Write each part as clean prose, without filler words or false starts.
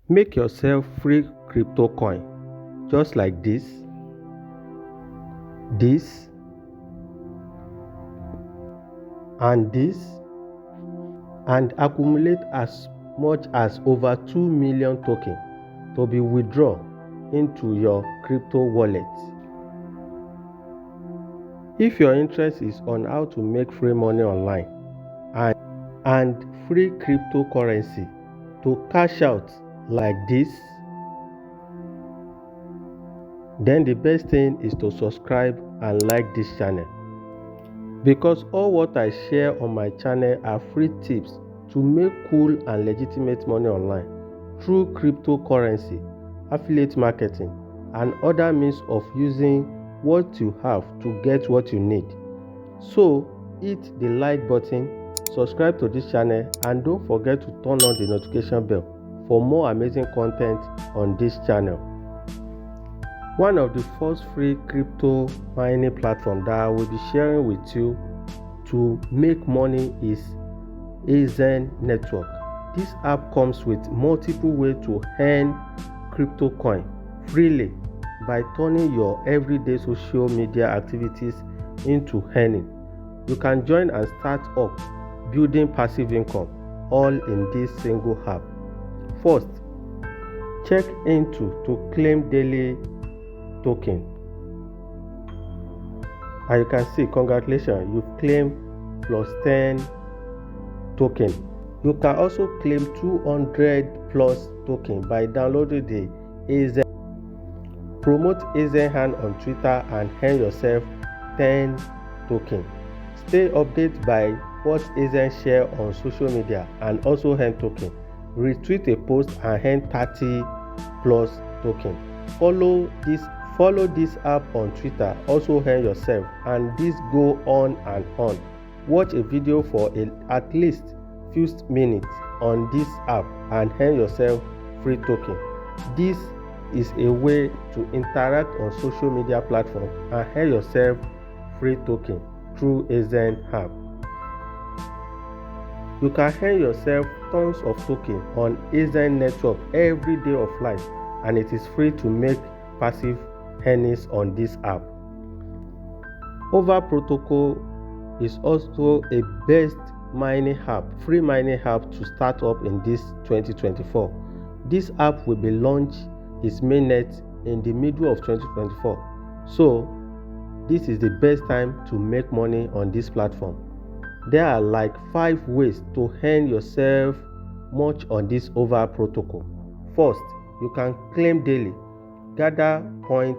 Make yourself free crypto coin just like this, and this, and accumulate as much as over 2 million tokens to be withdrawn into your crypto wallet. If your interest is on how to make free money online and free cryptocurrency to cash out like this, then the best thing is to subscribe and like this channel, because all what I share on my channel are free tips to make cool and legitimate money online through cryptocurrency, affiliate marketing, and other means of using what you have to get what you need. So hit the like button, subscribe to this channel, and don't forget to turn on the notification bell for more amazing content on this channel. One of the first free crypto mining platforms that I will be sharing with you to make money is aZen Network. This app comes with multiple ways to earn crypto coin freely by turning your everyday social media activities into earning. You can join and start up building passive income all in this single app. First, check into to claim daily token. As you can see, congratulations, you've claimed plus 10 token. You can also claim 200 plus token by downloading the aZen. Promote aZen hand on Twitter and earn yourself 10 token. Stay updated by what aZen share on social media and also earn token. Retweet a post and earn 30 plus token. Follow this app on Twitter, also earn yourself, and this go on and on. Watch a video for at least few minutes on this app and earn yourself free token. This is a way to interact on social media platform and earn yourself free token through aZen app. You can earn yourself tons of token on aZen network every day of life, and it is free to make passive earnings on this app. Over Protocol is also a best mining app, free mining app to start up in this 2024. This app will be launched its mainnet in the middle of 2024. So this is the best time to make money on this platform. There are like 5 ways to earn yourself much on this Over Protocol. First, you can claim daily, gather point.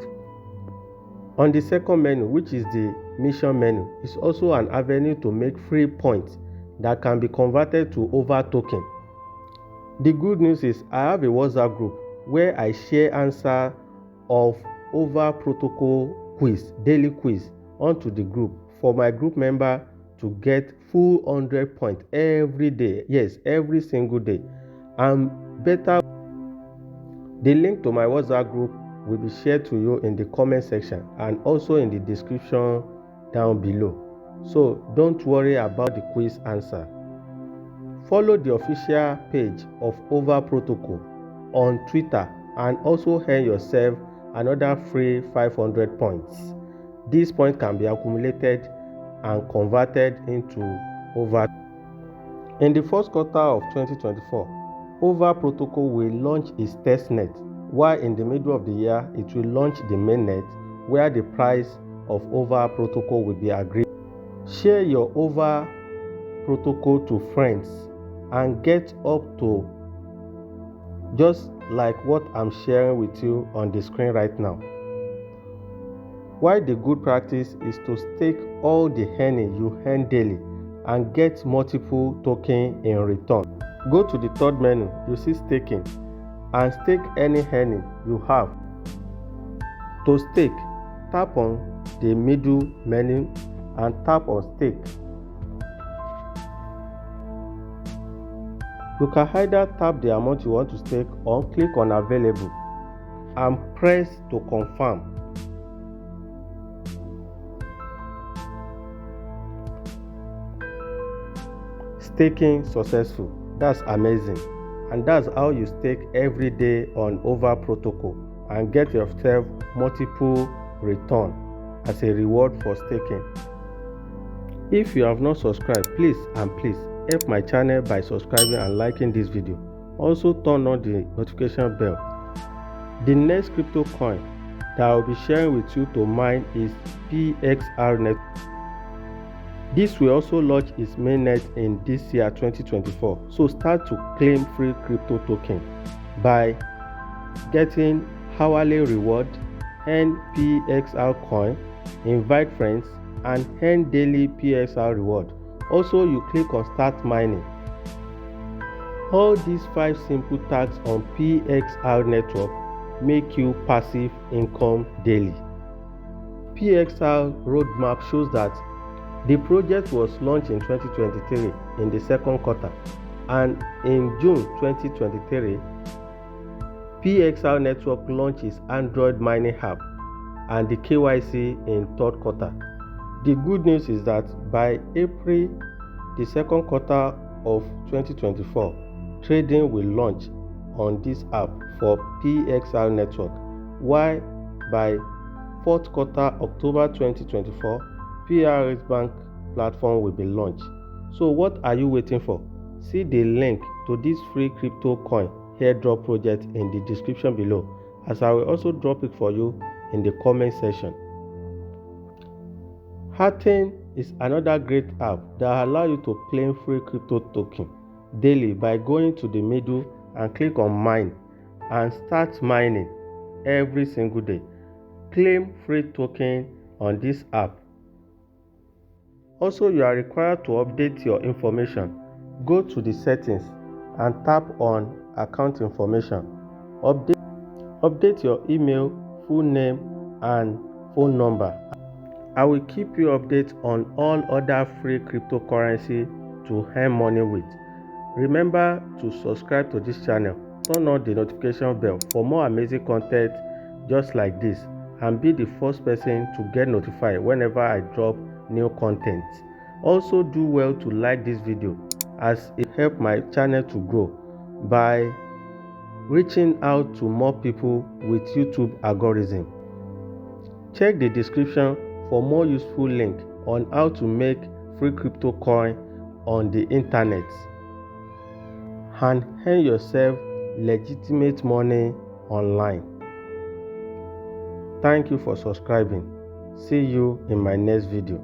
On the second menu, which is the mission menu, is also an avenue to make free points that can be converted to Over token. The good news is I have a WhatsApp group where I share answer of Over Protocol quiz, daily quiz, onto the group for my group member to get full 100 points every day. Yes, every single day. And better, the link to my WhatsApp group will be shared to you in the comment section and also in the description down below. So don't worry about the quiz answer. Follow the official page of Over Protocol on Twitter and also earn yourself another free 500 points. These points can be accumulated and converted into Over. In the first quarter of 2024, Over Protocol will launch its testnet, while in the middle of the year it will launch the mainnet, where the price of Over Protocol will be agreed. Share your Over Protocol to friends and get up to just like what I'm sharing with you on the screen right now. While the good practice is to stake all the earning you earn daily and get multiple tokens in return. Go to the third menu, you see staking, and stake any earning you have. To stake, tap on the middle menu and tap on stake. You can either tap the amount you want to stake or click on available and press to confirm. Staking successful. That's amazing. and that's how you stake every day on Over protocol and get yourself multiple return as a reward for staking. If you have not subscribed, please help my channel by subscribing and liking this video. Also turn on the notification bell. The next crypto coin that I will be sharing with you to mine is PXR Network. This will also launch its mainnet in this year 2024. So start to claim free crypto token by getting hourly reward, earn PXR coin, invite friends, and earn daily PXR reward. Also, you click on start mining. All these 5 simple tasks on PXR Network make you passive income daily. PXR roadmap shows that the project was launched in 2023 in the second quarter, and in June 2023, PXR Network launched its Android mining app and the KYC in third quarter. The good news is that by April, the second quarter of 2024, trading will launch on this app for PXR Network, while by fourth quarter October 2024, PRS Bank platform will be launched. So what are you waiting for? See the link to this free crypto coin airdrop project in the description below, as I will also drop it for you in the comment section. Athene is another great app that allows you to claim free crypto token daily by going to the middle and click on mine and start mining every single day. Claim free token on this app. Also, you are required to update your information. Go to the settings and tap on account information. Update your email, full name, and phone number. I will keep you updated on all other free cryptocurrency to earn money with. Remember to subscribe to this channel, turn on the notification bell for more amazing content just like this, and be the first person to get notified whenever I drop new content. Also do well to like this video, as it helps my channel to grow by reaching out to more people with YouTube algorithm. Check the description for more useful link on how to make free crypto coin on the internet and earn yourself legitimate money online. Thank you for subscribing. See you in my next video.